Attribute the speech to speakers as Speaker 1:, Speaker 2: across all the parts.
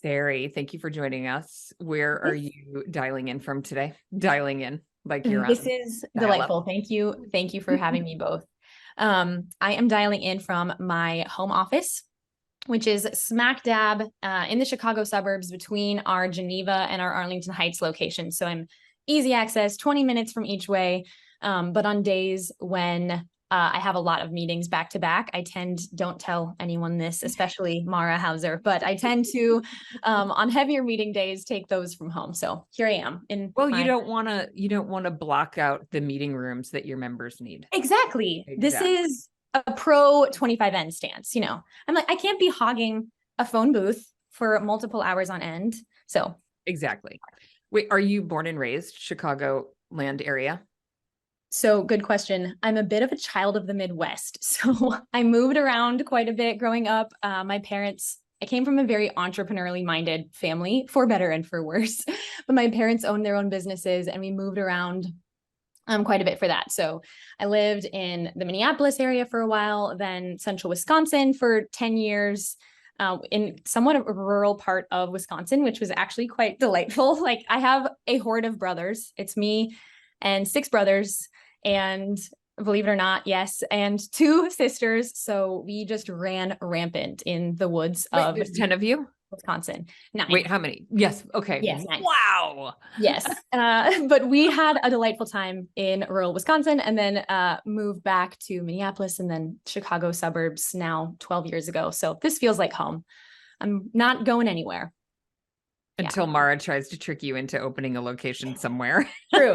Speaker 1: Sari, thank you for joining us. Where are you dialing in from today? Dialing in like you're on.
Speaker 2: This is delightful. Thank you. Thank you for having me both. I am dialing in from my home office, which is smack dab in the Chicago suburbs between our Geneva and our Arlington Heights location. So I'm easy access, 20 minutes from each way. But on days when I have a lot of meetings back to back, don't tell anyone this, especially Mara Hauser, but I tend to, on heavier meeting days, take those from home. So here I am.
Speaker 1: You don't want to block out the meeting rooms that your members need.
Speaker 2: Exactly. This is a pro 25N stance. I'm like, I can't be hogging a phone booth for multiple hours on end. So
Speaker 1: exactly. Wait, are you born and raised Chicago land area?
Speaker 2: So good question. I'm a bit of a child of the Midwest. So I moved around quite a bit growing up. I came from a very entrepreneurially minded family, for better and for worse. But my parents owned their own businesses and we moved around quite a bit for that. So I lived in the Minneapolis area for a while, then central Wisconsin for 10 years, in somewhat of a rural part of Wisconsin, which was actually quite delightful. Like I have a horde of brothers. It's me and 6 brothers. And believe it or not, yes, and 2 sisters. So we just ran rampant in the woods of
Speaker 1: there's 10 of you?
Speaker 2: Wisconsin. 9.
Speaker 1: Wait, how many? Yes. Okay.
Speaker 2: Yes. 9.
Speaker 1: Wow.
Speaker 2: Yes. But we had a delightful time in rural Wisconsin and then moved back to Minneapolis and then Chicago suburbs now 12 years ago. So this feels like home. I'm not going anywhere.
Speaker 1: Until Mara tries to trick you into opening a location somewhere.
Speaker 2: True.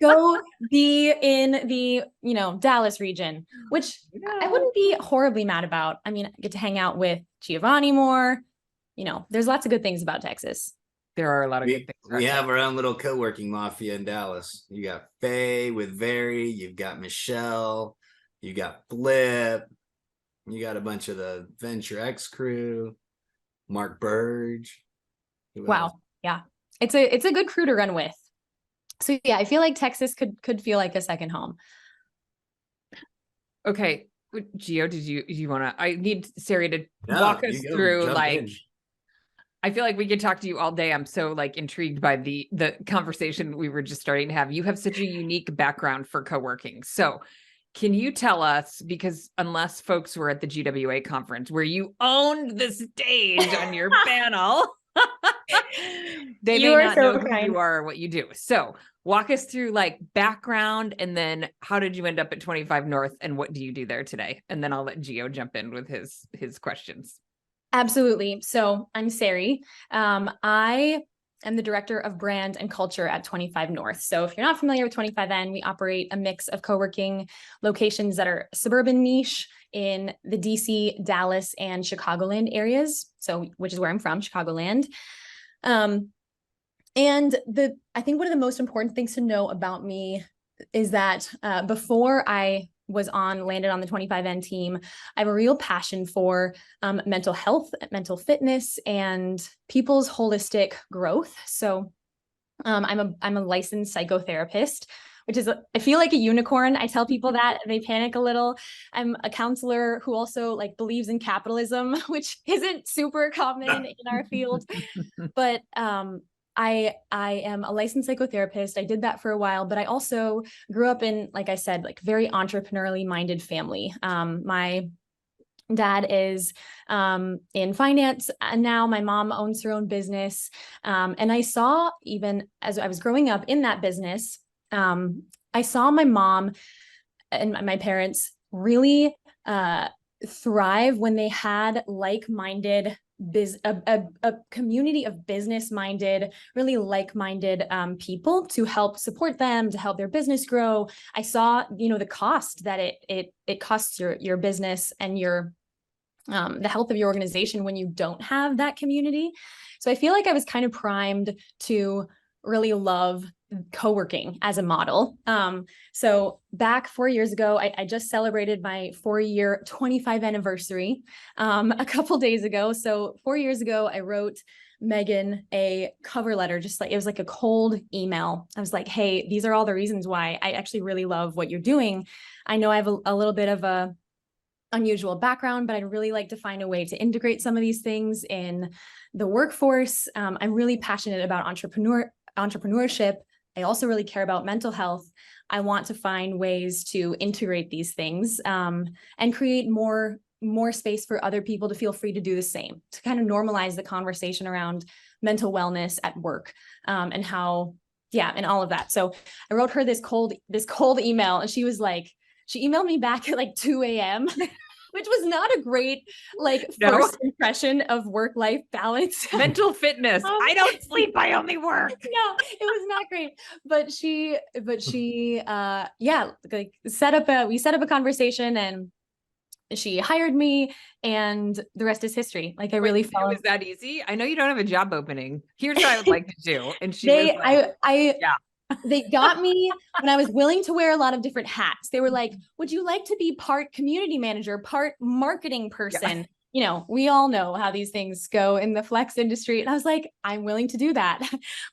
Speaker 2: Go be in the, Dallas region, which I wouldn't be horribly mad about. I mean, I get to hang out with Giovanni more. There's lots of good things about Texas.
Speaker 1: There are a lot of good things.
Speaker 3: We have our own little co-working mafia in Dallas. You got Faye with Very, you've got Michelle, you got Flip, you got a bunch of the Venture X crew, Mark Burge.
Speaker 2: Wow. Yeah. It's a good crew to run with. So yeah, I feel like Texas could feel like a second home.
Speaker 1: Okay. Gio, did you want to, I need Sari to walk us through I feel like we could talk to you all day. I'm so intrigued by the conversation we were just starting to have. You have such a unique background for co-working. So can you tell us, because unless folks were at the GWA conference where you owned the stage on your panel, they may not know who you are or what you do. So walk us through background and then how did you end up at 25 North and what do you do there today? And then I'll let Gio jump in with his questions.
Speaker 2: Absolutely. So I'm Sari. I am the director of brand and culture at 25 North. So if you're not familiar with 25N, we operate a mix of co-working locations that are suburban niche in the DC, Dallas, and Chicagoland areas. So, which is where I'm from, Chicagoland. And I think one of the most important things to know about me is that before I landed on the 25N team, I have a real passion for mental health, mental fitness, and people's holistic growth. So I'm a licensed psychotherapist, which is, I feel like a unicorn. I tell people that they panic a little. I'm a counselor who also believes in capitalism, which isn't super common in our field, but I am a licensed psychotherapist. I did that for a while, but I also grew up in, like I said, very entrepreneurially minded family. My dad is in finance and now my mom owns her own business. And I saw, even as I was growing up in that business, I saw my mom and my parents really thrive when they had like-minded a community of business-minded, really like-minded people to help support them, to help their business grow. I saw, the cost that it costs your business and your the health of your organization when you don't have that community. So I feel like I was kind of primed to really love co-working as a model. So back 4 years ago, I just celebrated my 4-year 25 anniversary a couple days ago. So 4 years ago, I wrote Megan a cover letter, it was like a cold email. I was like, hey, these are all the reasons why I actually really love what you're doing. I know I have a little bit of a unusual background, but I'd really like to find a way to integrate some of these things in the workforce. I'm really passionate about entrepreneurship. I also really care about mental health. I want to find ways to integrate these things and create more space for other people to feel free to do the same, to kind of normalize the conversation around mental wellness at work, and how, and all of that. So I wrote her this cold email, and she emailed me back at like 2 a.m. which was not a great first impression of work-life balance.
Speaker 1: Mental fitness. I don't sleep, I only work.
Speaker 2: No, it was not great. But she we set up a conversation, and she hired me, and the rest is history. Like, I really felt
Speaker 1: it was that easy. I know you don't have a job opening. Here's what I would like to do. And she was like,
Speaker 2: they got me when I was willing to wear a lot of different hats. They were like, would you like to be part community manager, part marketing person? Yeah. You know, we all know how these things go in the flex industry. And I was like, I'm willing to do that.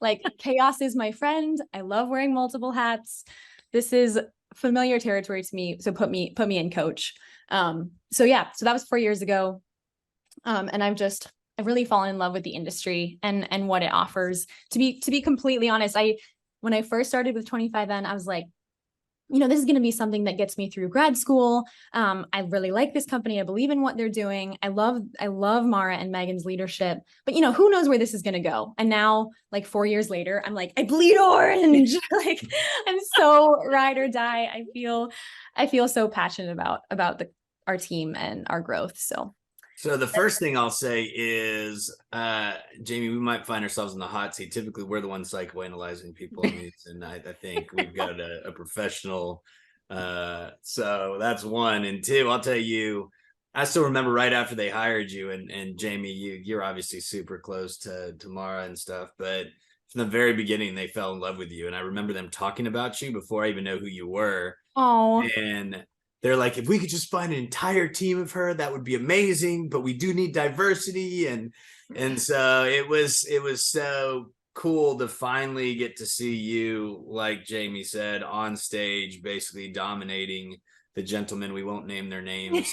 Speaker 2: Like, chaos is my friend. I love wearing multiple hats. This is familiar territory to me. So put me in coach. So that was 4 years ago. And I've really fallen in love with the industry and what it offers. To be completely honest, when I first started with 25N, I was like, this is going to be something that gets me through grad school. I really like this company. I believe in what they're doing. I love Mara and Megan's leadership, but who knows where this is going to go? And now, like 4 years later, I'm like, I bleed orange. Like, I'm so ride or die. I feel so passionate about our team and our growth.
Speaker 3: So the first thing I'll say is, Jamie, we might find ourselves in the hot seat. Typically, we're the ones psychoanalyzing people in these, and I think we've got a professional. So that's one. And two, I'll tell you, I still remember right after they hired you, and Jamie, you're obviously super close to Mara and stuff, but from the very beginning, they fell in love with you. And I remember them talking about you before I even know who you were.
Speaker 2: Oh,
Speaker 3: and they're like, if we could just find an entire team of her, that would be amazing. But we do need diversity, and so it was so cool to finally get to see you, like Jamie said, on stage, basically dominating the gentlemen. We won't name their names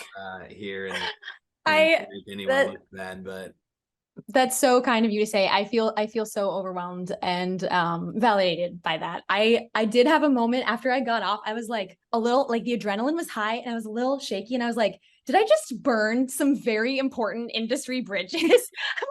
Speaker 3: here, and make anyone look bad, but.
Speaker 2: That's so kind of you to say. I feel so overwhelmed and validated by that. I did have a moment after I got off. I was like a little, like, the adrenaline was high and I was a little shaky, and I was like, did I just burn some very important industry bridges? I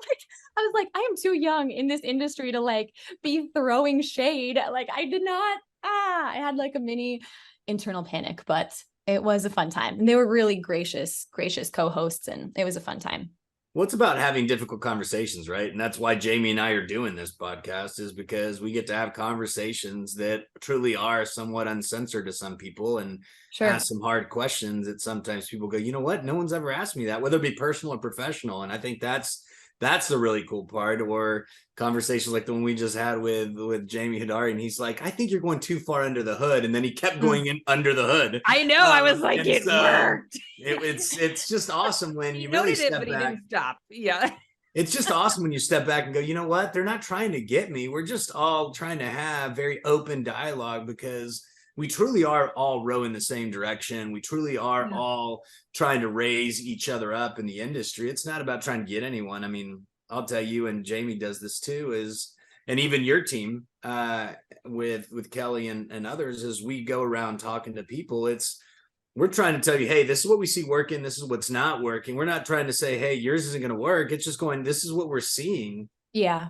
Speaker 2: was like, I am too young in this industry to like be throwing shade. Like, I did not. I had like a mini internal panic, but it was a fun time. And they were really gracious co-hosts, and it was a fun time.
Speaker 3: Well, it's about having difficult conversations, right? And that's why Jamie and I are doing this podcast, is because we get to have conversations that truly are somewhat uncensored to some people, and ask some hard questions that sometimes people go, you know what? No one's ever asked me that, whether it be personal or professional. And I think that's the really cool part. Or conversations like the one we just had with Jamie Hidari, and he's like, I think you're going too far under the hood, and then he kept going in under the hood.
Speaker 1: I know. I was like, it worked.
Speaker 3: It's just awesome when you
Speaker 1: really
Speaker 3: step
Speaker 1: back. He didn't stop. Yeah.
Speaker 3: It's just awesome when you step back and go, you know what? They're not trying to get me. We're just all trying to have very open dialogue, because we truly are all rowing the same direction. We truly are all trying to raise each other up in the industry. It's not about trying to get anyone. I mean, I'll tell you, and Jamie does this too, and even your team with Kelly and others, as we go around talking to people, we're trying to tell you, hey, this is what we see working. This is what's not working. We're not trying to say, hey, yours isn't going to work. It's just going, this is what we're seeing.
Speaker 2: Yeah.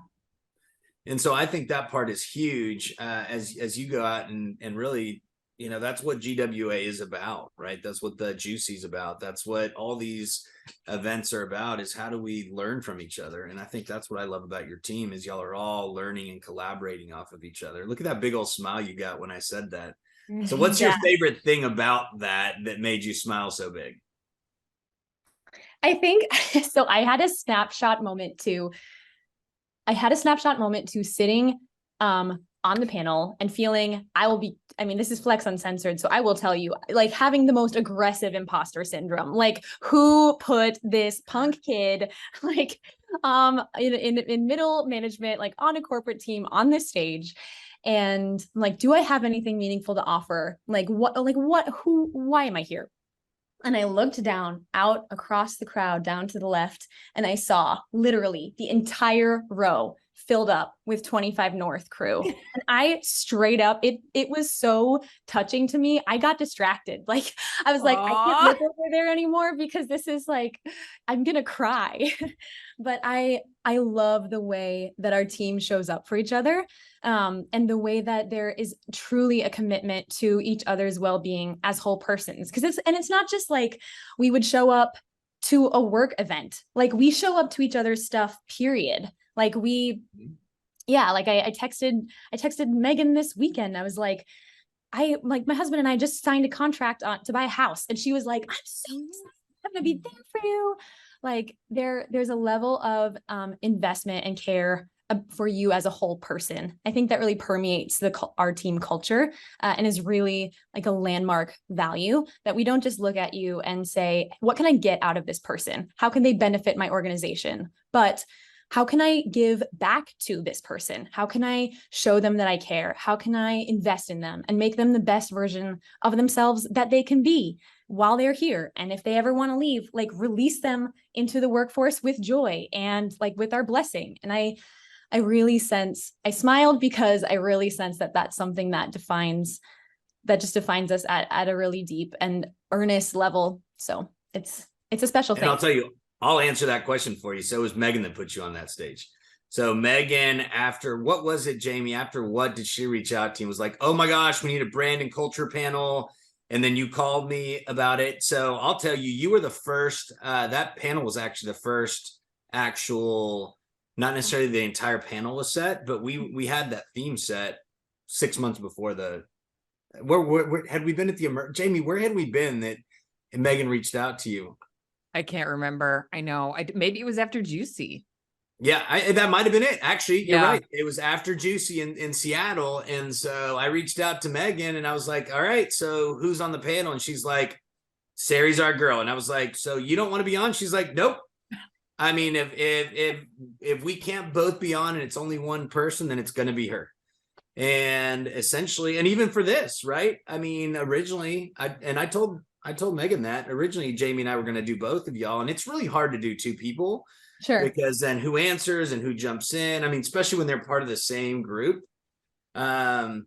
Speaker 3: And so I think that part is huge as you go out and really, that's what GWA is about, right? That's what the Juicy's about. That's what all these events are about, is how do we learn from each other? And I think that's what I love about your team, is y'all are all learning and collaborating off of each other. Look at that big old smile you got when I said that. So what's your favorite thing about that made you smile so big?
Speaker 2: I think, so I had a snapshot moment to sitting on the panel and feeling this is Flex Uncensored, so I will tell you, like, having the most aggressive imposter syndrome. Like, who put this punk kid, like, in middle management, like on a corporate team, on this stage? And like, do I have anything meaningful to offer? Why am I here? And I looked down out across the crowd down to the left, and I saw literally the entire row filled up with 25 North crew. And I straight up, it was so touching to me. I got distracted. Like I was like, I can't look over there anymore because this is like, I'm gonna cry. But I love the way that our team shows up for each other. And the way that there is truly a commitment to each other's well-being as whole persons. Because it's not just like we would show up to a work event. Like we show up to each other's stuff, period. Like I texted Megan this weekend. I was like, my husband and I just signed a contract to buy a house. And she was like, I'm so excited. I'm gonna be there for you. Like there's a level of investment and care for you as a whole person. I think that really permeates our team culture and is really like a landmark value that we don't just look at you and say, what can I get out of this person? How can they benefit my organization? But how can I give back to this person? How can I show them that I care? How can I invest in them and make them the best version of themselves that they can be while they're here? And if they ever want to leave, like release them into the workforce with joy and like with our blessing. And I smiled because I really sense that that's something that just defines us at a really deep and earnest level. So it's a special thing.
Speaker 3: And I'll tell you, I'll answer that question for you. So it was Megan that put you on that stage. So Megan, what was it, Jamie? After what did she reach out to you and was like, oh my gosh, we need a brand and culture panel. And then you called me about it. So I'll tell you, you were the first, that panel was actually the first actual, not necessarily the entire panel was set, but we had that theme set 6 months before where had we been at Jamie, where had we been that Megan reached out to you?
Speaker 1: I can't remember. I know. Maybe it was after Juicy.
Speaker 3: Yeah, that might have been it. Actually, you're right. It was after Juicy in Seattle. And so I reached out to Megan and I was like, all right, so who's on the panel? And she's like, Sari's our girl. And I was like, so you don't want to be on? She's like, nope. I mean, if we can't both be on and it's only one person, then it's going to be her. And essentially, and even for this, right? I mean, originally, I told Megan that originally Jamie and I were going to do both of y'all. And it's really hard to do two people.
Speaker 2: Sure.
Speaker 3: Because then who answers and who jumps in? I mean, especially when they're part of the same group. And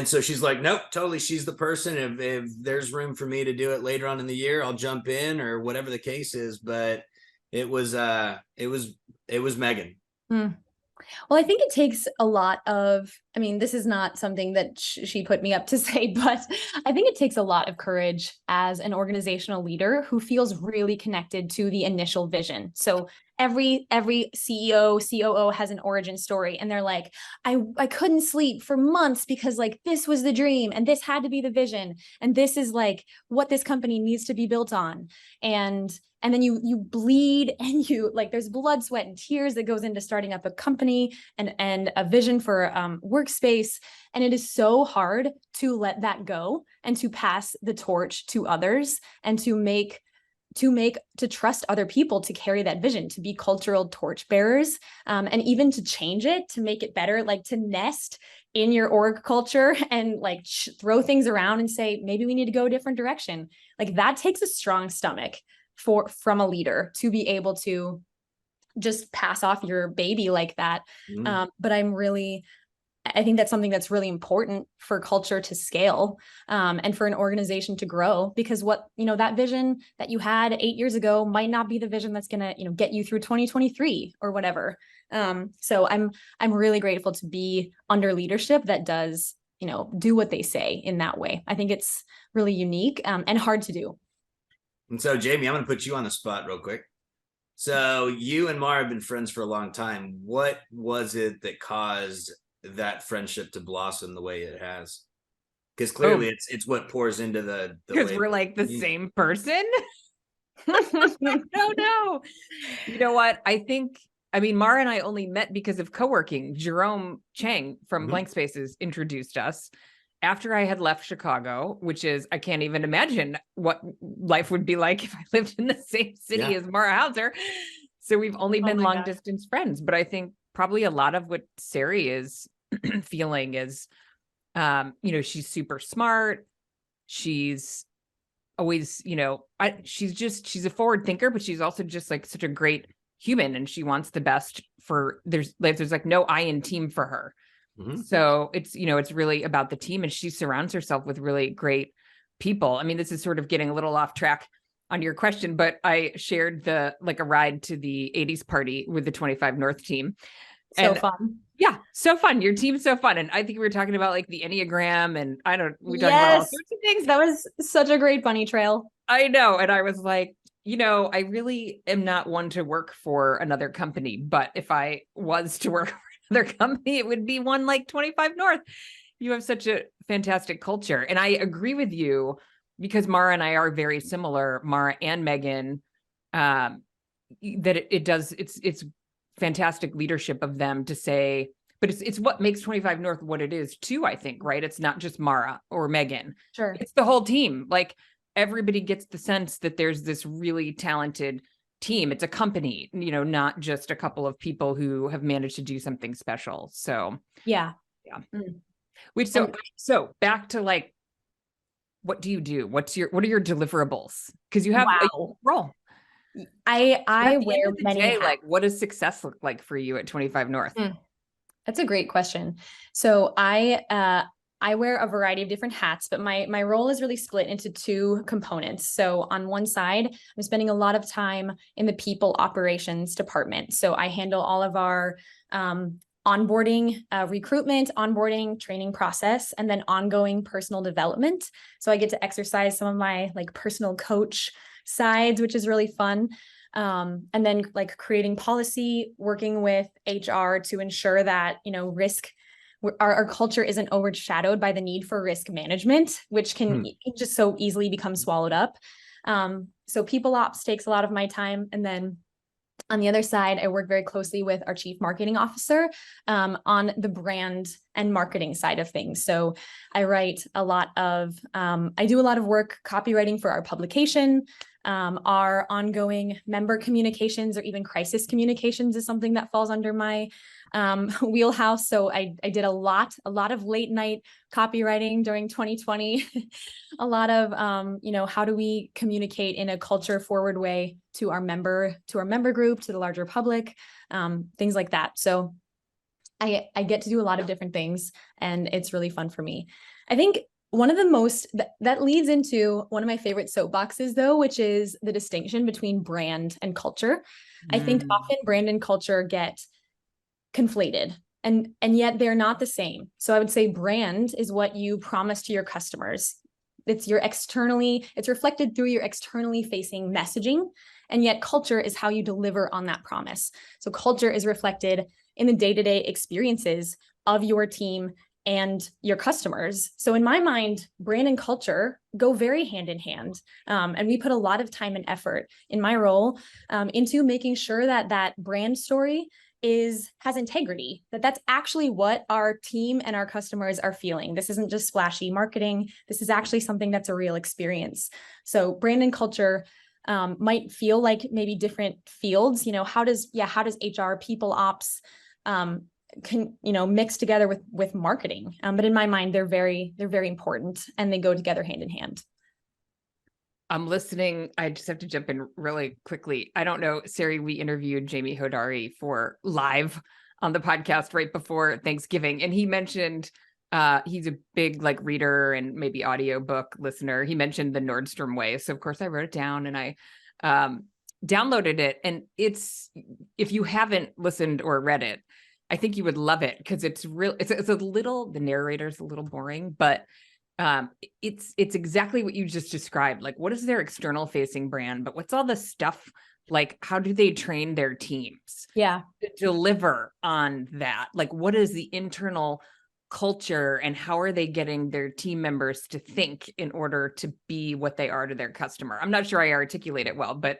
Speaker 3: so she's like, nope, totally. She's the person. If there's room for me to do it later on in the year, I'll jump in or whatever the case is. But it was Megan.
Speaker 2: Well, I think it takes a lot of, I mean, this is not something that she put me up to say, but I think it takes a lot of courage as an organizational leader who feels really connected to the initial vision. So every CEO, COO has an origin story and they're like, I couldn't sleep for months because like this was the dream and this had to be the vision. And this is like what this company needs to be built on. And then you bleed and you like there's blood, sweat, and tears that goes into starting up a company and a vision for workspace. And it is so hard to let that go and to pass the torch to others and to trust other people to carry that vision, to be cultural torch bearers, and even to change it, to make it better, like to nest in your org culture and like throw things around and say, maybe we need to go a different direction. Like that takes a strong stomach from a leader to be able to just pass off your baby like that. But I think that's something that's really important for culture to scale, and for an organization to grow, because that vision that you had 8 years ago might not be the vision that's going to, get you through 2023 or whatever. So I'm really grateful to be under leadership that does, do what they say in that way. I think it's really unique, and hard to do.
Speaker 3: And so, Jamie, I'm going to put you on the spot real quick. So you and Mara have been friends for a long time. What was it that caused that friendship to blossom the way it has? Because clearly it's what pours into the
Speaker 1: because we're like the same person. I don't know. You know what? I mean, Mara and I only met because of Coworking. Jerome Chang from Blank Spaces introduced us after I had left Chicago, which is, I can't even imagine what life would be like if I lived in the same city as Mara Hauser. So we've only been long distance friends, but I think probably a lot of what Sari is feeling is, she's super smart. She's always, she's a forward thinker, but she's also just like such a great human, and she wants the best for, there's like no I in team for her. So it's really about the team, and she surrounds herself with really great people. I mean, this is sort of getting a little off track on your question, but I shared a ride to the 80s party with the 25 North team.
Speaker 2: So fun.
Speaker 1: Yeah, so fun. Your team's so fun. And I think we were talking about like the Enneagram, and we talked about all sorts of things.
Speaker 2: That was such a great bunny trail.
Speaker 1: I know. And I was like, I really am not one to work for another company, but if I was to work for another company, it would be one like 25 North. You have such a fantastic culture. And I agree with you, because Mara and I are very similar, Mara and Megan, that it's fantastic leadership of them to say, but it's what makes 25 North what it is too, I think, right? It's not just Mara or Megan.
Speaker 2: Sure.
Speaker 1: It's the whole team. Like, everybody gets the sense that there's this really talented team. It's a company, not just a couple of people who have managed to do something special. So
Speaker 2: yeah.
Speaker 1: So back to like, what do you do? What are your deliverables? Because you have a role.
Speaker 2: I wear many hats.
Speaker 1: Like, what does success look like for you at 25 North?
Speaker 2: That's a great question. So I wear a variety of different hats, but my role is really split into two components. So on one side, I'm spending a lot of time in the people operations department. So I handle all of our onboarding, recruitment, onboarding, training process, and then ongoing personal development. So I get to exercise some of my like personal coach sides, which is really fun. And then like creating policy, working with HR to ensure that, our culture isn't overshadowed by the need for risk management, which can just so easily become swallowed up. So people ops takes a lot of my time. And then on the other side, I work very closely with our chief marketing officer on the brand and marketing side of things. So I write a lot of, I do a lot of work copywriting for our publication. Our ongoing member communications or even crisis communications is something that falls under my wheelhouse. So I did a lot of late night copywriting during 2020, a lot of, how do we communicate in a culture forward way to our member group, to the larger public, things like that. So I get to do a lot of different things, and it's really fun for me. I think one of the most that leads into one of my favorite soapboxes though, which is the distinction between brand and culture. I think often brand and culture get conflated, and yet they're not the same. So I would say brand is what you promise to your customers. It's reflected through your externally facing messaging, and yet culture is how you deliver on that promise. So culture is reflected in the day-to-day experiences of your team and your customers. So in my mind, brand and culture go very hand in hand. And we put a lot of time and effort in my role into making sure that brand story has integrity, that's actually what our team and our customers are feeling. This isn't just flashy marketing. This is actually something that's a real experience. So brand and culture might feel like maybe different fields. How does HR, people ops, mix together with marketing? But in my mind, they're very important, and they go together hand in hand.
Speaker 1: I'm listening. I just have to jump in really quickly. I don't know, Sari, we interviewed Jamie Hodari for live on the podcast right before Thanksgiving. And he mentioned he's a big like reader and maybe audiobook listener. He mentioned the Nordstrom Way. So of course I wrote it down and I downloaded it. And if you haven't listened or read it, I think you would love it, because it's the narrator's a little boring, but it's exactly what you just described. Like, what is their external facing brand, but what's all the stuff, like, how do they train their teams
Speaker 2: to
Speaker 1: deliver on that? Like, what is the internal culture, and how are they getting their team members to think in order to be what they are to their customer? I'm not sure I articulate it well, but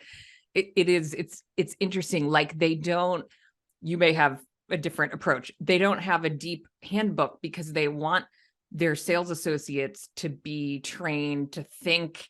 Speaker 1: it's interesting. Like, you may have a different approach. They don't have a deep handbook because they want their sales associates to be trained to think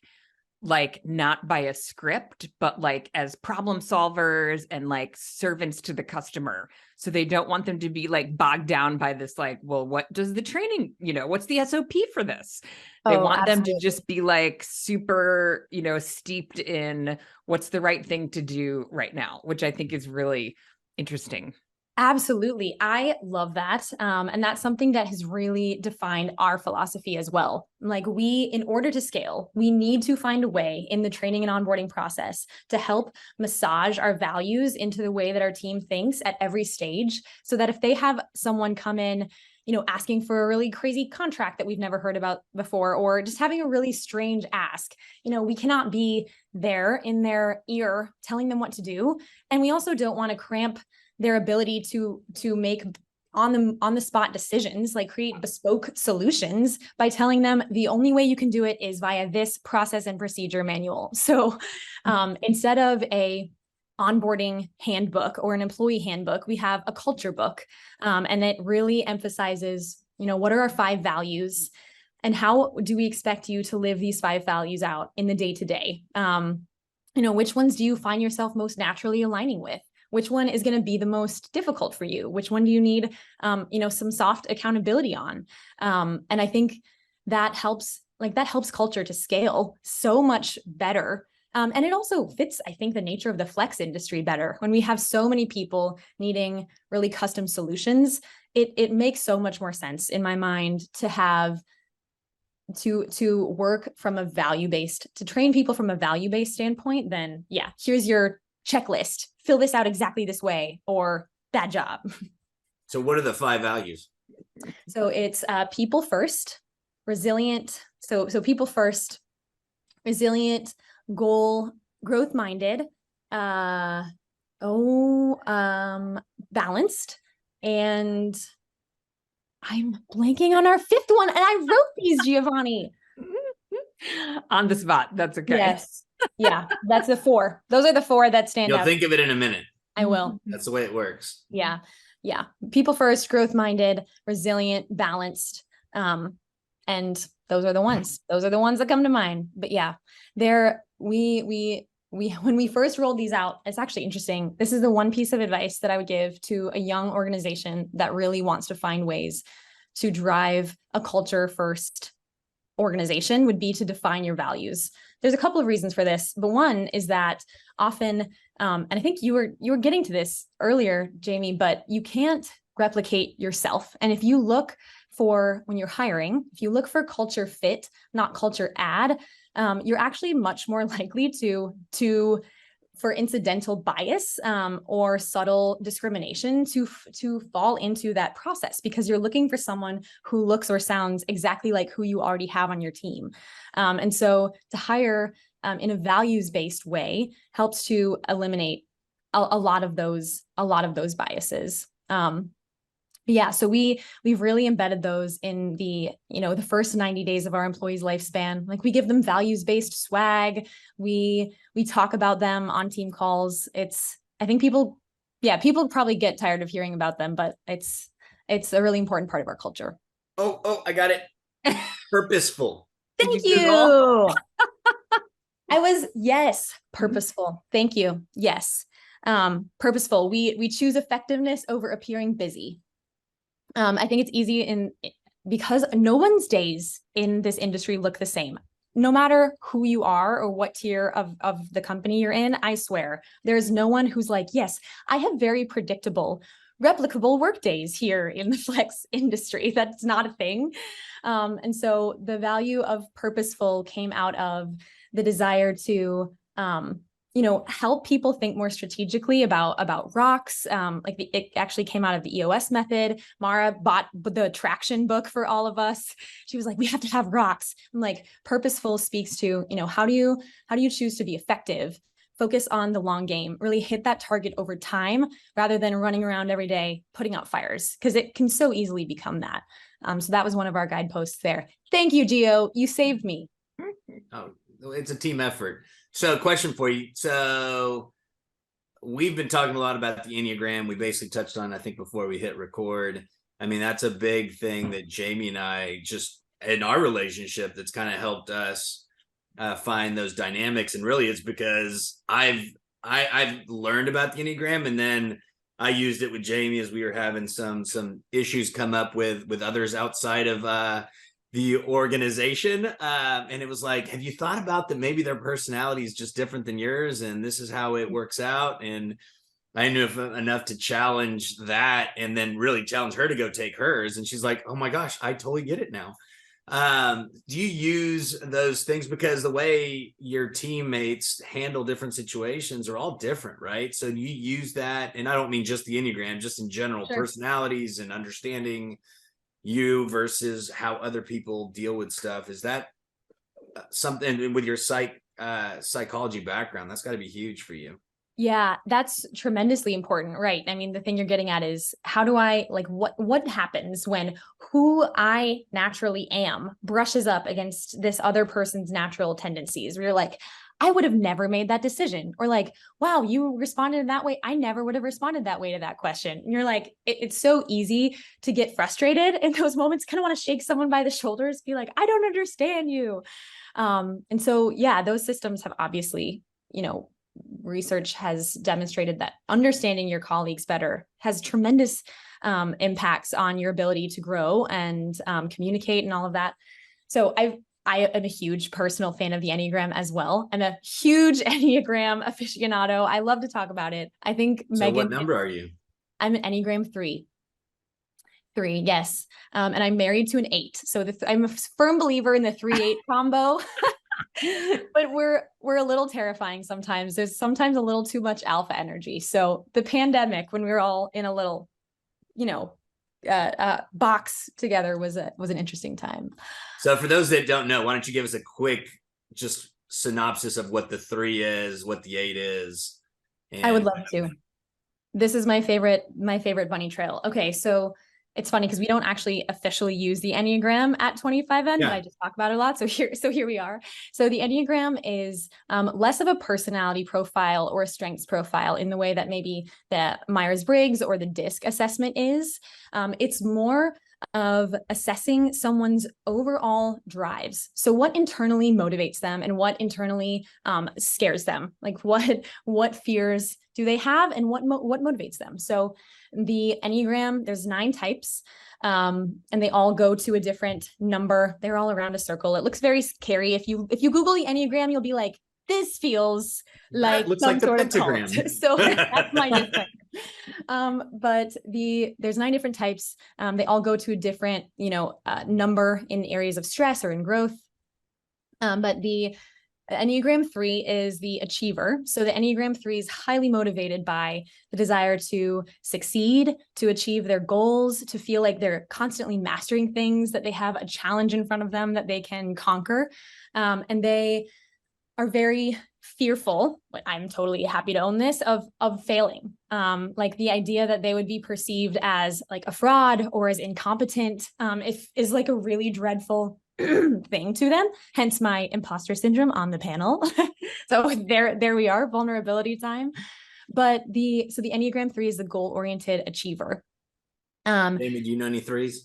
Speaker 1: like not by a script, but like as problem solvers and like servants to the customer. So they don't want them to be like bogged down by this, like, well, what does the training, what's the SOP for this? They want them to just be like super, steeped in what's the right thing to do right now, which I think is really interesting.
Speaker 2: Absolutely. I love that. And that's something that has really defined our philosophy as well. Like in order to scale, we need to find a way in the training and onboarding process to help massage our values into the way that our team thinks at every stage, so that if they have someone come in, asking for a really crazy contract that we've never heard about before, or just having a really strange ask, we cannot be there in their ear telling them what to do. And we also don't want to cramp their ability to make on the spot decisions, like create bespoke solutions by telling them the only way you can do it is via this process and procedure manual. So instead of a onboarding handbook or an employee handbook, we have a culture book. And it really emphasizes, what are our 5 values and how do we expect you to live these 5 values out in the day-to-day? Which ones do you find yourself most naturally aligning with? Which one is going to be the most difficult for you? Which one do you need, some soft accountability on? And I think that helps culture to scale so much better. And it also fits, I think, the nature of the flex industry better. When we have so many people needing really custom solutions, it makes so much more sense in my mind to have to work from a value-based, to train people from a value-based standpoint. Then here's your checklist, fill this out exactly this way, or bad job.
Speaker 3: So what are the 5 values?
Speaker 2: So it's people first, resilient. So people first, resilient, growth minded, balanced, and I'm blanking on our 5th one, and I wrote these, Giovanni.
Speaker 1: On the spot. That's okay.
Speaker 2: Yes. Yeah, that's the 4. Those are the 4 that stand out.
Speaker 3: You'll think of it in a minute.
Speaker 2: I will.
Speaker 3: That's the way it works.
Speaker 2: Yeah. People first, growth minded, resilient, balanced. And those are the ones. Those are the ones that come to mind. But when we first rolled these out, it's actually interesting. This is the one piece of advice that I would give to a young organization that really wants to find ways to drive a culture first organization, would be to define your values. There's a couple of reasons for this, but one is that often, and I think you were getting to this earlier, Jamie, but you can't replicate yourself. And if you look for, when you're hiring, if you look for culture fit, not culture add, you're actually much more likely for incidental bias or subtle discrimination to fall into that process, because you're looking for someone who looks or sounds exactly like who you already have on your team. And so to hire in a values-based way helps to eliminate a lot of those biases. So we've really embedded those in the first 90 days of our employees' lifespan. Like, we give them values-based swag. We talk about them on team calls. I think people probably get tired of hearing about them, but it's a really important part of our culture.
Speaker 3: Oh, I got it. Purposeful.
Speaker 2: Thank you. Purposeful. Thank you. Yes. Purposeful. We choose effectiveness over appearing busy. I think it's easy because no one's days in this industry look the same. No matter who you are or what tier of the company you're in, I swear, there's no one who's like, yes, I have very predictable, replicable work days here in the flex industry. That's not a thing. And so the value of purposeful came out of the desire to help people think more strategically about rocks. It actually came out of the EOS method. Mara bought the traction book for all of us. She was like, we have to have rocks. I'm like, purposeful speaks to, how do you choose to be effective? Focus on the long game, really hit that target over time rather than running around every day, putting out fires, because it can so easily become that. So that was one of our guideposts there. Thank you, Gio. You saved me.
Speaker 3: Oh, it's a team effort. So, question for you. So, we've been talking a lot about the Enneagram. We basically touched on, I think, before we hit record. I mean, that's a big thing that Jamie and I just, in our relationship, that's kind of helped us find those dynamics. And really, it's because I've learned about the Enneagram, and then I used it with Jamie as we were having some issues come up with others outside of the organization. And it was like, have you thought about that maybe their personality is just different than yours, and this is how it works out? And I knew enough to challenge that, and then really challenge her to go take hers. And she's like, oh my gosh, I totally get it now. Do you use those things, because the way your teammates handle different situations are all different, right? So do you use that? And I don't mean just the Enneagram, just in general, sure, personalities and understanding you versus how other people deal with stuff. Is that something with your psychology background? That's got to be huge for you.
Speaker 2: Yeah, that's tremendously important, right? I mean, the thing you're getting at is, how do I, like, what happens when who I naturally am brushes up against this other person's natural tendencies, where you're like, I would have never made that decision. Or like, wow, you responded in that way. I never would have responded that way to that question. And you're like, it's so easy to get frustrated in those moments, kind of want to shake someone by the shoulders, be like, I don't understand you. And so, yeah, those systems have obviously, research has demonstrated that understanding your colleagues better has tremendous impacts on your ability to grow and communicate and all of that. So I am a huge personal fan of the Enneagram as well. I'm a huge Enneagram aficionado. I love to talk about it. I think
Speaker 3: so Megan. What number are you?
Speaker 2: I'm an Enneagram 3. 3, yes. And I'm married to an 8. So I'm a firm believer in the 3-8 combo. But we're a little terrifying sometimes. There's sometimes a little too much alpha energy. So the pandemic, when we were all in a little, box together, was an interesting time.
Speaker 3: So for those that don't know, why don't you give us a quick just synopsis of what the 3 is, what the 8 is?
Speaker 2: And I would love to. This is my favorite bunny trail. Okay, so it's funny because we don't actually officially use the Enneagram at 25N, but I just talk about it a lot. So here we are. So the Enneagram is less of a personality profile or a strengths profile in the way that maybe the Myers-Briggs or the DISC assessment is. It's more of assessing someone's overall drives. So what internally motivates them and what internally scares them? Like what fears do they have and what motivates them? So the Enneagram, there's 9 types, and they all go to a different number. They're all around a circle. It looks very scary. If you Google the Enneagram, you'll be like, this feels like some sort of cult. So that's my disclaimer. But there's 9 different types. They all go to a different, number in areas of stress or in growth. But the Enneagram 3 is the achiever. So the Enneagram 3 is highly motivated by the desire to succeed, to achieve their goals, to feel like they're constantly mastering things, that they have a challenge in front of them that they can conquer. And they are very fearful, but I'm totally happy to own this, of failing. Like the idea that they would be perceived as like a fraud or as incompetent is like a really dreadful thing to them, hence my imposter syndrome on the panel. So there we are, vulnerability time. But the Enneagram 3 is the goal-oriented achiever.
Speaker 3: Amy, do you know any 3s?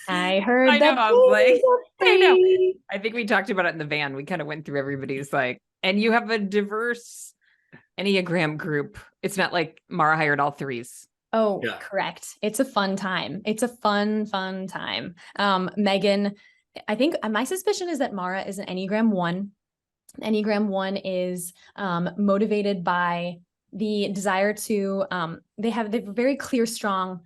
Speaker 2: I heard
Speaker 1: I know, I was like, I know. I think we talked about it in the van. We kind of went through everybody's like, and you have a diverse Enneagram group. It's not like Mara hired all 3s.
Speaker 2: Oh, yeah. Correct. It's a fun time. It's a fun time. Megan, I think my suspicion is that Mara is an Enneagram 1. Enneagram 1 is motivated by the desire to, they have a very clear, strong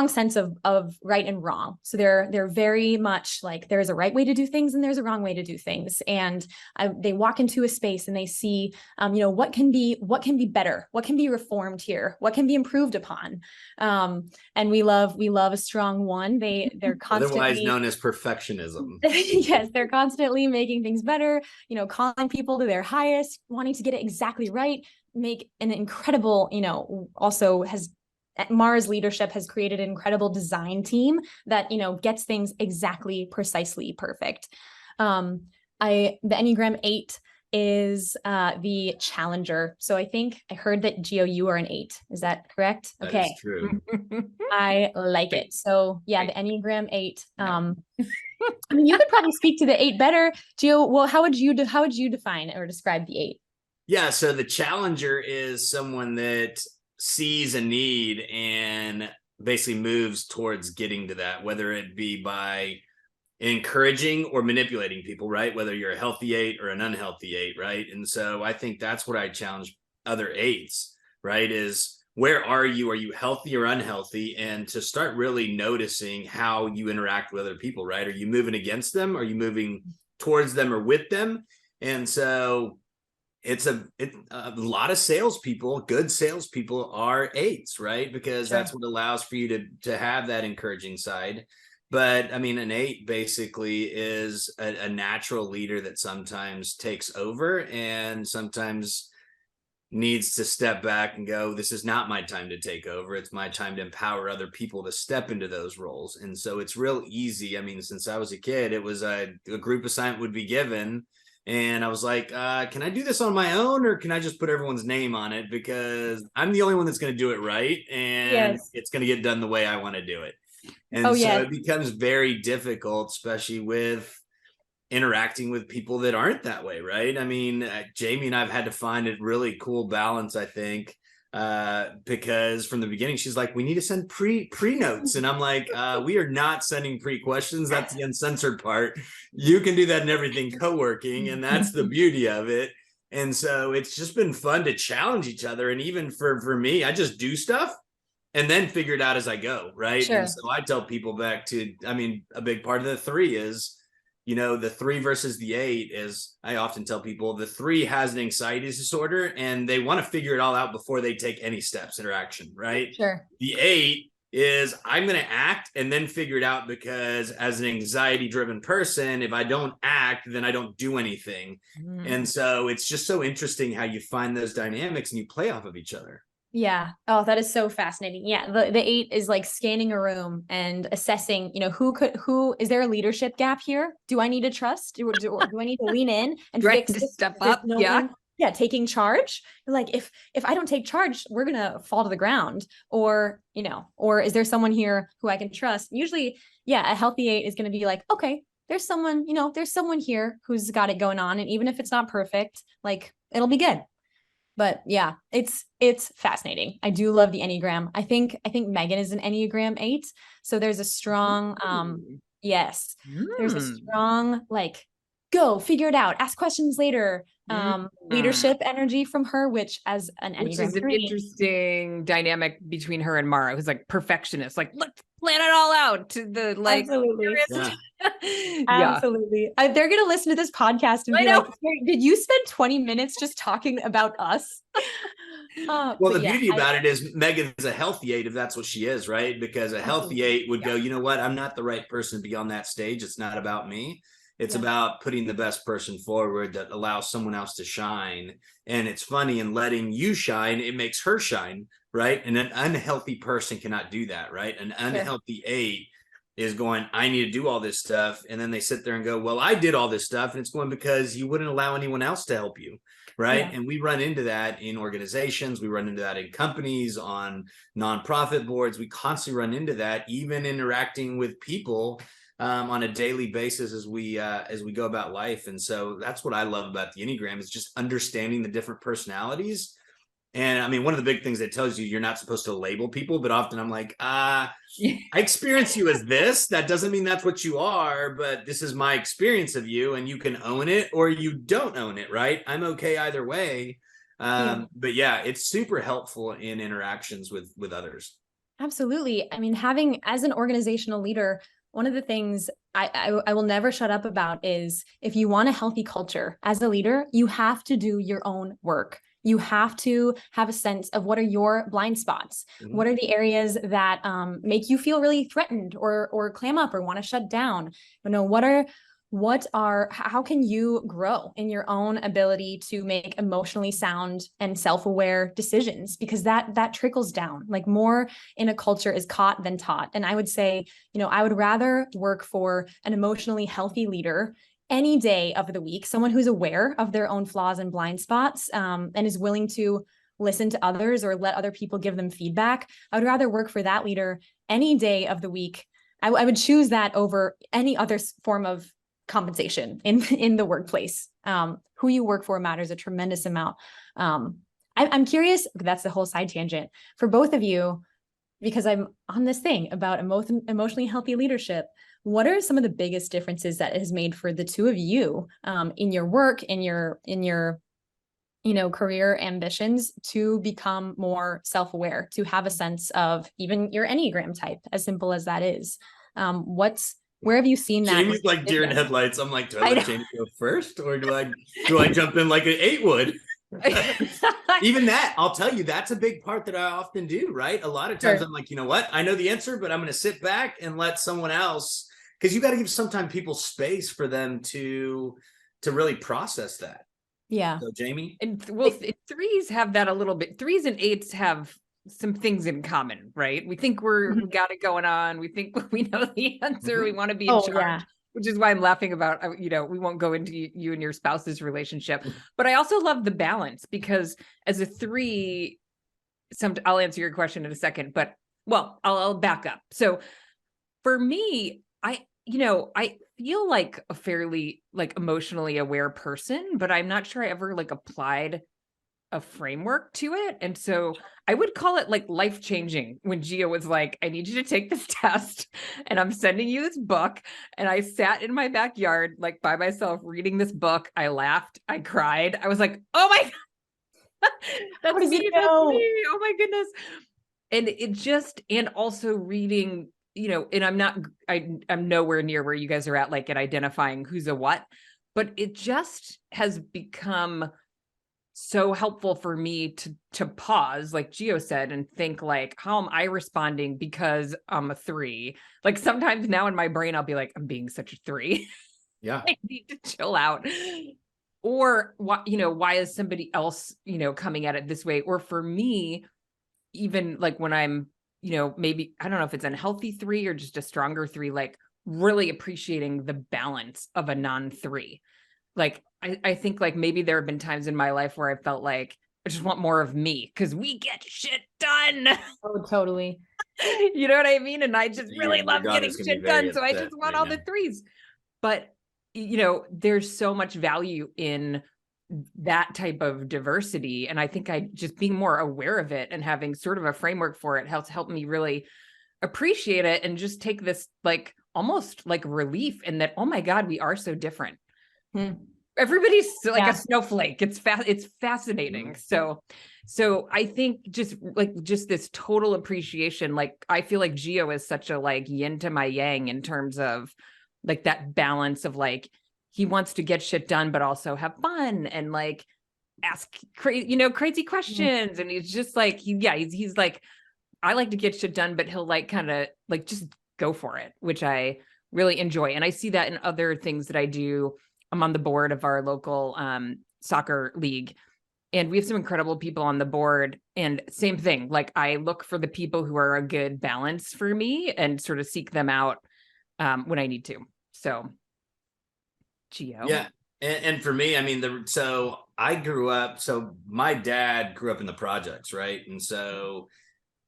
Speaker 2: sense of right and wrong. So they're very much like, there's a right way to do things and there's a wrong way to do things. And they walk into a space and they see, what can be better, what can be reformed here, what can be improved upon. And we love a strong 1. They're constantly,
Speaker 3: otherwise known as perfectionism.
Speaker 2: Yes, they're constantly making things better, calling people to their highest, wanting to get it exactly right, make an incredible, also Mara's leadership has created an incredible design team that, gets things exactly, precisely perfect. The Enneagram 8 is the challenger. So I think I heard that Gio, you are an 8. Is that correct?
Speaker 3: That
Speaker 2: Okay.
Speaker 3: is true.
Speaker 2: I like it. So yeah, the Enneagram 8. I mean, you could probably speak to the 8 better, Gio. Well, how would you define or describe the 8?
Speaker 3: Yeah, so the challenger is someone that sees a need and basically moves towards getting to that, whether it be by encouraging or manipulating people, right? Whether you're a healthy 8 or an unhealthy 8, right? And so I think that's what I challenge other 8s, right? Is where are you? Are you healthy or unhealthy? And to start really noticing how you interact with other people, right? Are you moving against them? Are you moving towards them or with them? And so it's a lot of salespeople, good salespeople are 8s, right? Because
Speaker 2: Sure.
Speaker 3: that's what allows for you to have that encouraging side. But I mean, an 8 basically is a natural leader that sometimes takes over and sometimes needs to step back and go, this is not my time to take over. It's my time to empower other people to step into those roles. And so it's real easy. I mean, since I was a kid, it was a group assignment would be given. And I was like, can I do this on my own or can I just put everyone's name on it? Because I'm the only one that's going to do it right. And it's going to get done the way I want to do it. And so it becomes very difficult, especially with interacting with people that aren't that way, right? I mean, Jamie and I've had to find a really cool balance, I think, because from the beginning, she's like, we need to send pre notes. And I'm like, we are not sending pre questions. That's the uncensored part. You can do that in everything co-working. And that's the beauty of it. And so it's just been fun to challenge each other. And even for me, I just do stuff and then figure it out as I go, right?
Speaker 2: Sure.
Speaker 3: And so I tell people back to, I mean, a big part of the 3 is, you know, the 3 versus the 8 is, I often tell people the 3 has an anxiety disorder and they want to figure it all out before they take any steps or action, right?
Speaker 2: Sure.
Speaker 3: The 8 is, I'm going to act and then figure it out, because as an anxiety driven person, if I don't act, then I don't do anything. And so it's just so interesting how you find those dynamics and you play off of each other.
Speaker 2: Yeah. Oh, that is so fascinating. Yeah. The 8 is like scanning a room and assessing, you know, who is there a leadership gap here? Do I need to trust? Do I need to lean in and fix
Speaker 1: to step up?
Speaker 2: Yeah. Taking charge. Like if I don't take charge, we're going to fall to the ground, or, you know, or is there someone here who I can trust? Usually, yeah, a healthy 8 is going to be like, okay, there's someone, you know, there's someone here who's got it going on. And even if it's not perfect, like it'll be good. But yeah, it's fascinating. I do love the Enneagram. I think Megan is an Enneagram 8. So there's a strong, there's a strong, like, go figure it out, ask questions later, leadership energy from her, which as an Enneagram, which is
Speaker 1: an interesting dynamic between her and Mara, who's like perfectionist, like, let's plan it all out to the like.
Speaker 2: Absolutely.
Speaker 1: Yeah.
Speaker 2: Absolutely. They're going to listen to this podcast and be like, did you spend 20 minutes just talking about us?
Speaker 3: Well, the beauty about it is Megan's a healthy 8, if that's what she is, right? Because a healthy 8 would go, you know what? I'm not the right person to be on that stage. It's not about me. It's about putting the best person forward that allows someone else to shine. And it's funny, in letting you shine, it makes her shine, right? And an unhealthy person cannot do that, right? An unhealthy 8 is going, I need to do all this stuff. And then they sit there and go, well, I did all this stuff. And it's going, because you wouldn't allow anyone else to help you. Right. And we run into that in organizations. We run into that in companies, on nonprofit boards. We constantly run into that, even interacting with people on a daily basis as we go about life. And so that's what I love about the Enneagram, is just understanding the different personalities. And I mean, one of the big things that tells you, you're not supposed to label people, but often I'm like, I experience you as this. That doesn't mean that's what you are, but this is my experience of you, and you can own it or you don't own it, right? I'm okay either way. But yeah, it's super helpful in interactions with others.
Speaker 2: Absolutely. I mean, having, as an organizational leader, one of the things I will never shut up about is, if you want a healthy culture as a leader, you have to do your own work. You have to have a sense of what are your blind spots. What are the areas that make you feel really threatened or clam up or want to shut down? You know, how can you grow in your own ability to make emotionally sound and self-aware decisions? Because that trickles down. Like, more in a culture is caught than taught. And I would say, you know, I would rather work for an emotionally healthy leader any day of the week, someone who's aware of their own flaws and blind spots, and is willing to listen to others or let other people give them feedback. I would rather work for that leader any day of the week. I would choose that over any other form of compensation in the workplace. Who you work for matters a tremendous amount. I'm curious, that's the whole side tangent for both of you, because I'm on this thing about emotionally healthy leadership. What are some of the biggest differences that it has made for the two of you in your work, in your career ambitions, to become more self-aware, to have a sense of even your Enneagram type, as simple as that is? Where have you seen that?
Speaker 3: Jamie's like deer in headlights. I'm like, do I let Jamie go first, or do I jump in like an 8 would? Even that, I'll tell you, that's a big part that I often do, right? A lot of times I'm like, you know what? I know the answer, but I'm going to sit back and let someone else, because you got to give sometimes people space for them to really process that.
Speaker 2: Yeah.
Speaker 3: So Jamie?
Speaker 1: And threes have that a little bit. Threes and eights have some things in common, right? We think we got it going on. We think we know the answer. We want to be in charge, which is why I'm laughing about, we won't go into you and your spouse's relationship, but I also love the balance, because as a three, I'll answer your question in a second, but I'll back up. So for me, I feel like a fairly emotionally aware person, but I'm not sure I ever applied a framework to it. And so I would call it life-changing when Gio was like, I need you to take this test and I'm sending you this book. And I sat in my backyard, by myself reading this book. I laughed, I cried. I was like, oh my God, that's me, that's me. Oh my goodness. And and also reading, and I'm nowhere near where you guys are at, at identifying who's a what, but it just has become so helpful for me to pause, like Gio said, and think how am I responding because I'm a 3? Sometimes now in my brain, I'll be like, I'm being such a 3.
Speaker 3: Yeah.
Speaker 1: I need to chill out. Or why is somebody else, coming at it this way? Or for me, even when I'm, maybe, I don't know if it's an unhealthy 3 or just a stronger 3, really appreciating the balance of a non-3. I think maybe there have been times in my life where I felt like I just want more of me because we get shit done.
Speaker 2: Oh, totally.
Speaker 1: You know what I mean? And I just really love getting shit done. So I just want all the 3s. But, there's so much value in that type of diversity. And I think just being more aware of it and having sort of a framework for it helped me really appreciate it and just take this almost relief in that, oh my God, we are so different. Everybody's a snowflake. It's fascinating. So I think just this total appreciation, I feel like Gio is such a yin to my yang in terms of that balance of he wants to get shit done, but also have fun and ask crazy questions. And he's just he's I like to get shit done, but he'll kind of just go for it, which I really enjoy. And I see that in other things that I do. I'm on the board of our local soccer league, and we have some incredible people on the board. And same thing, I look for the people who are a good balance for me and sort of seek them out when I need to. So, Gio.
Speaker 3: Yeah. And for me, I mean, so my dad grew up in the projects, right? And so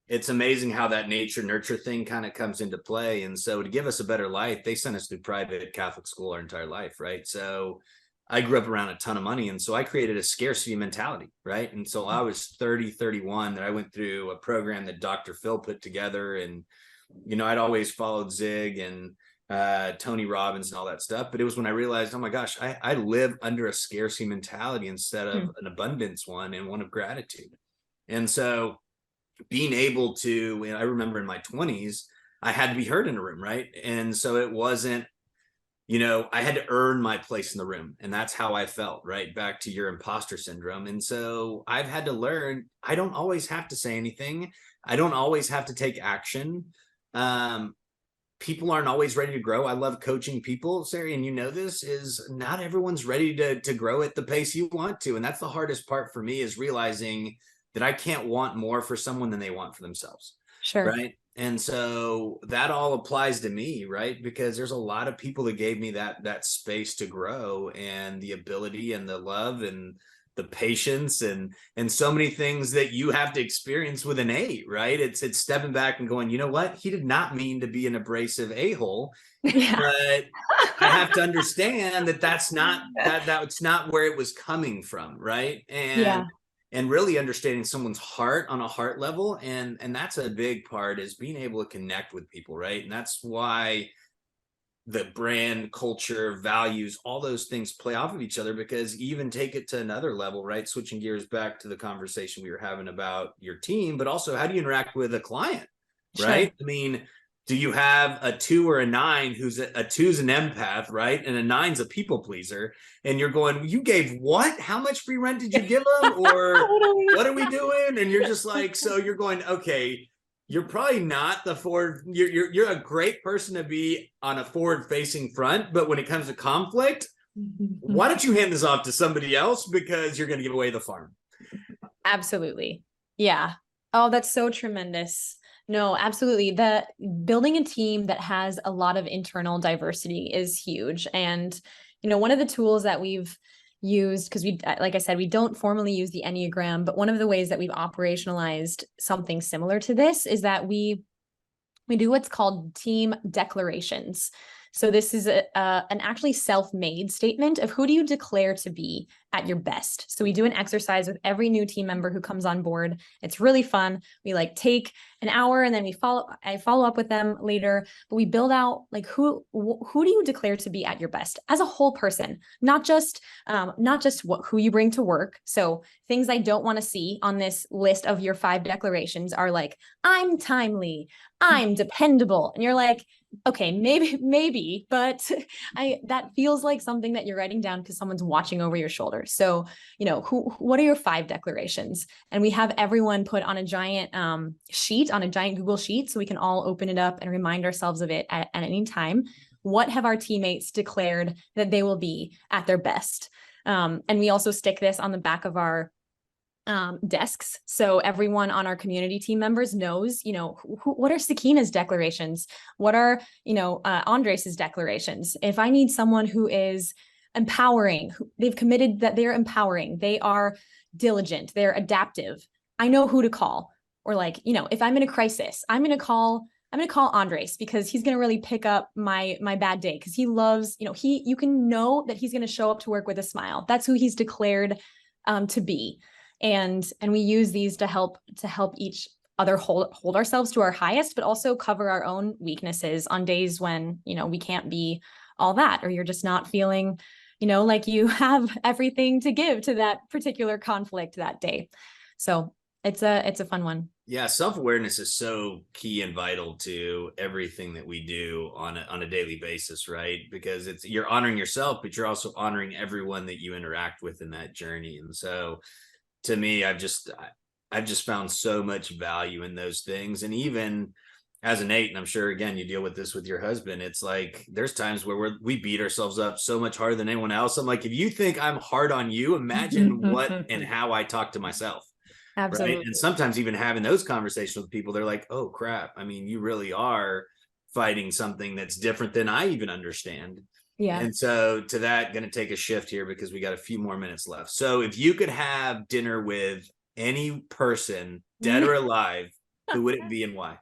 Speaker 3: it's amazing how that nature nurture thing kind of comes into play. And so to give us a better life, they sent us through private Catholic school our entire life, right? So I grew up around a ton of money. And so I created a scarcity mentality, right? And so I was 31 that I went through a program that Dr. Phil put together. And, I'd always followed Zig and Tony Robbins and all that stuff. But it was when I realized, oh my gosh, I live under a scarcity mentality instead of an abundance one and one of gratitude. And so being able to, I remember in my 20s, I had to be heard in a room, right? And so it wasn't, I had to earn my place in the room. And that's how I felt, right? Back to your imposter syndrome. And so I've had to learn, I don't always have to say anything. I don't always have to take action. People aren't always ready to grow. I love coaching people, Sari, and this is not everyone's ready to grow at the pace you want to. And that's the hardest part for me, is realizing that I can't want more for someone than they want for themselves.
Speaker 2: Sure.
Speaker 3: Right. And so that all applies to me, right? Because there's a lot of people that gave me that space to grow, and the ability and the love and the patience and so many things that you have to experience with an 8, right? It's stepping back and going, you know what? He did not mean to be an abrasive a-hole,
Speaker 2: Yeah.
Speaker 3: but I have to understand that that's not where it was coming from, right? And really understanding someone's heart on a heart level, and that's a big part, is being able to connect with people, right? And that's why the brand, culture, values, all those things play off of each other, because even take it to another level, right? Switching gears back to the conversation we were having about your team, but also how do you interact with a client, right? I mean, do you have a 2 or a 9 who's a 2's an empath, right? And a 9's a people pleaser. And you're going, you gave what? How much free rent did you give them? Or what are we doing? And you're just like, so you're going, okay, you're probably not the forward. You're a great person to be on a forward facing front. But when it comes to conflict, why don't you hand this off to somebody else, because you're going to give away the farm?
Speaker 2: Absolutely. Yeah. Oh, that's so tremendous. No, absolutely. The building a team that has a lot of internal diversity is huge. And, one of the tools that we've used, because like I said, we don't formally use the Enneagram, but one of the ways that we've operationalized something similar to this is that we do what's called team declarations. So this is an actually self-made statement of who do you declare to be at your best. So we do an exercise with every new team member who comes on board. It's really fun. We take an hour and then I follow up with them later, but we build out who do you declare to be at your best as a whole person, not just who you bring to work. So things I don't want to see on this list of your 5 declarations are I'm timely, I'm dependable. And you're like, okay, maybe, but that feels like something that you're writing down because someone's watching over your shoulder. So, what are your 5 declarations? And we have everyone put on a giant sheet, on a giant Google sheet, so we can all open it up and remind ourselves of it at any time. What have our teammates declared that they will be at their best? And we also stick this on the back of our desks. So everyone on our community team members knows, what are Sakina's declarations? What are, Andres's declarations? If I need someone who is empowering, they've committed that they're empowering, they are diligent, they're adaptive, I know who to call. Or if I'm in a crisis, I'm going to call Andres, because he's going to really pick up my bad day, because he loves, you can know that he's going to show up to work with a smile. That's who he's declared to be. And we use these to help each other hold ourselves to our highest, but also cover our own weaknesses on days when, we can't be all that, or you're just not feeling, like you have everything to give to that particular conflict that day. So it's a fun one.
Speaker 3: Yeah, self-awareness is so key and vital to everything that we do on a daily basis, right? Because you're honoring yourself, but you're also honoring everyone that you interact with in that journey. And so to me, I've just found so much value in those things. And even as an 8, and I'm sure again you deal with this with your husband, it's there's times where we beat ourselves up so much harder than anyone else. I'm like, if you think I'm hard on you, imagine what and how I talk to myself.
Speaker 2: Absolutely.
Speaker 3: Right. And sometimes even having those conversations with people, they're like, oh crap, I mean, you really are fighting something that's different than I even understand.
Speaker 2: Yeah.
Speaker 3: And so to that, going to take a shift here because we got a few more minutes left. So if you could have dinner with any person, dead or alive, who would it be and why?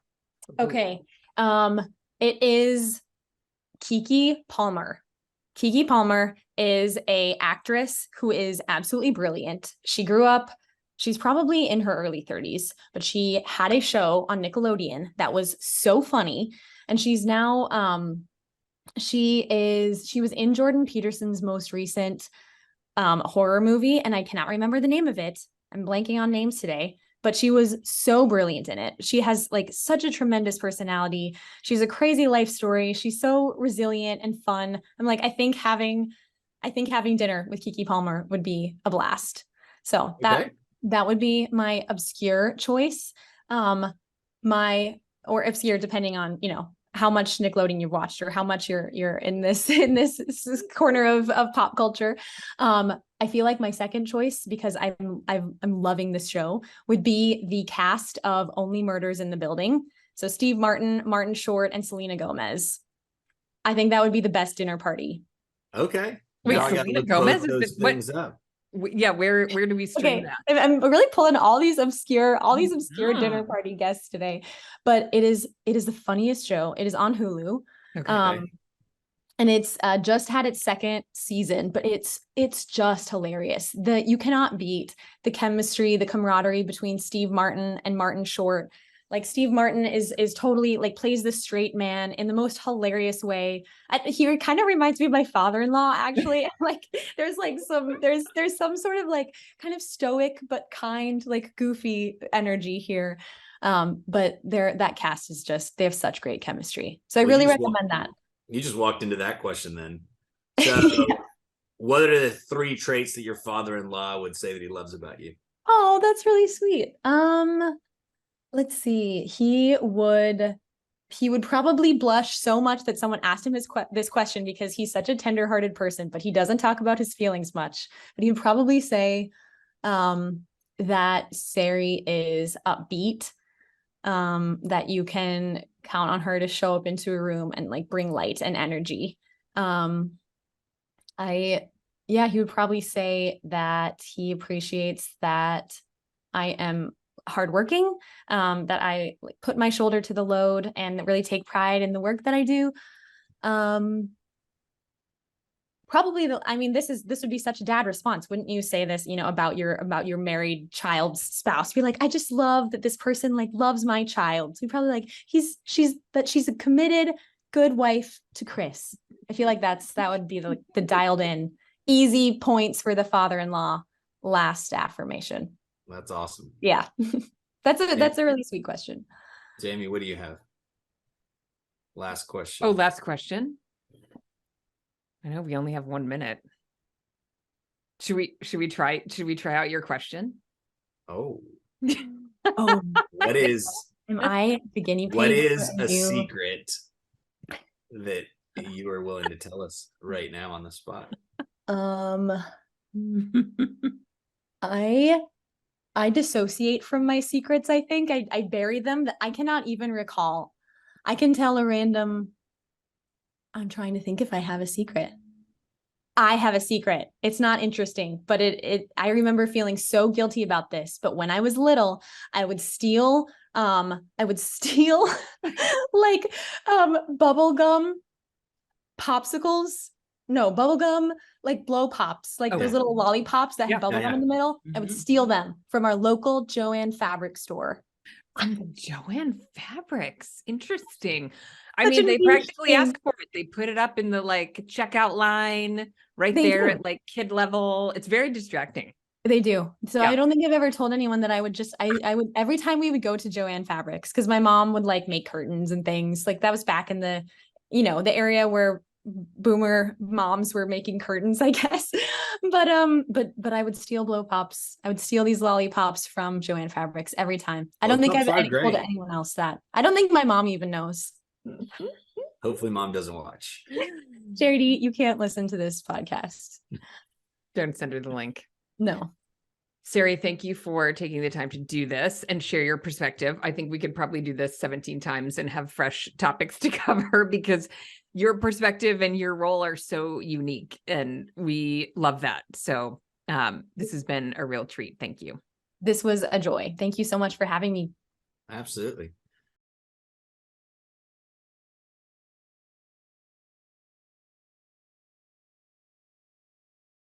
Speaker 2: Okay. It is Keke Palmer. Keke Palmer is an actress who is absolutely brilliant. She's probably in her early 30s, but she had a show on Nickelodeon that was so funny. And she's now, she was in Jordan Peterson's most recent horror movie, and I cannot remember the name of it. I'm blanking on names today, but she was so brilliant in it. She has such a tremendous personality. She's a crazy life story. She's so resilient and fun. I'm I think having dinner with Keke Palmer would be a blast. So that would be my obscure choice. Or obscure, depending on, how much Nickelodeon you've watched or how much you're in this corner of pop culture. I feel like my second choice, because I'm loving this show, would be the cast of Only Murders in the Building. So Steve Martin, Martin Short, and Selena Gomez. I think that would be the best dinner party.
Speaker 3: Okay.
Speaker 1: Wait, Selena Gomez is
Speaker 3: things up.
Speaker 1: Yeah, where do we stream that?
Speaker 2: I'm really pulling all these obscure dinner party guests today, but it is the funniest show. It is on Hulu.
Speaker 1: Okay.
Speaker 2: And it's just had its second season, but it's just hilarious. You cannot beat the chemistry, the camaraderie between Steve Martin and Martin Short. Like Steve Martin is totally like plays the straight man in the most hilarious way. He kind of reminds me of my father-in-law, actually. Like there's some sort of like kind of stoic but kind, like goofy energy here. But that cast is they have such great chemistry. So I really recommend that.
Speaker 3: You just walked into that question then. So yeah. What are the 3 traits that your father-in-law would say that he loves about you?
Speaker 2: Oh, that's really sweet. Let's see. He would probably blush so much that someone asked him this question, because he's such a tender-hearted person, but he doesn't talk about his feelings much. But he would probably say that Sari is upbeat, that you can count on her to show up into a room and like bring light and energy. He would probably say that he appreciates that I am hardworking, that I like put my shoulder to the load and really take pride in the work that I do. Probably this would be such a dad response. Wouldn't you say this, about your married child's spouse? Be like, I just love that this person like loves my child. So you're probably like, she's a committed, good wife to Chris. I feel like that would be the dialed in easy points for the father-in-law last affirmation.
Speaker 3: That's awesome.
Speaker 2: Yeah. That's a really sweet question.
Speaker 3: Jamie, what do you have? Last question.
Speaker 1: Oh, last question. I know we only have 1 minute. Should we try out your question?
Speaker 3: Oh.
Speaker 2: Oh.
Speaker 3: What is
Speaker 2: Am I the guinea pig?
Speaker 3: What is a secret that you are willing to tell us right now on the spot?
Speaker 2: I dissociate from my secrets. I think I bury them, that I cannot even recall. I can tell a random. I'm trying to think if I have a secret. I have a secret. It's not interesting, but I remember feeling so guilty about this. But when I was little, I would steal like bubblegum popsicles. No, bubblegum, like blow pops, like those little lollipops that have bubblegum in the middle. Mm-hmm. I would steal them from our local Joann fabric store.
Speaker 1: From the Joann Fabrics. Interesting. I mean, they practically ask for it. They put it up in the like checkout line there at like kid level. It's very distracting.
Speaker 2: They do. So I don't think I've ever told anyone that I would every time we would go to Joann Fabrics, because my mom would like make curtains and things. Like that was back in the, the area where boomer moms were making curtains, I guess. But I would steal blow pops. I would steal these lollipops from Joann Fabrics every time. I don't think I've told anyone else that. I don't think my mom even knows.
Speaker 3: Hopefully mom doesn't watch.
Speaker 2: Charity, you can't listen to this podcast.
Speaker 1: Don't send her the link.
Speaker 2: No.
Speaker 1: Sari, thank you for taking the time to do this and share your perspective. I think we could probably do this 17 times and have fresh topics to cover, because your perspective and your role are so unique and we love that. So this has been a real treat. Thank you.
Speaker 2: This was a joy. Thank you so much for having me.
Speaker 3: Absolutely.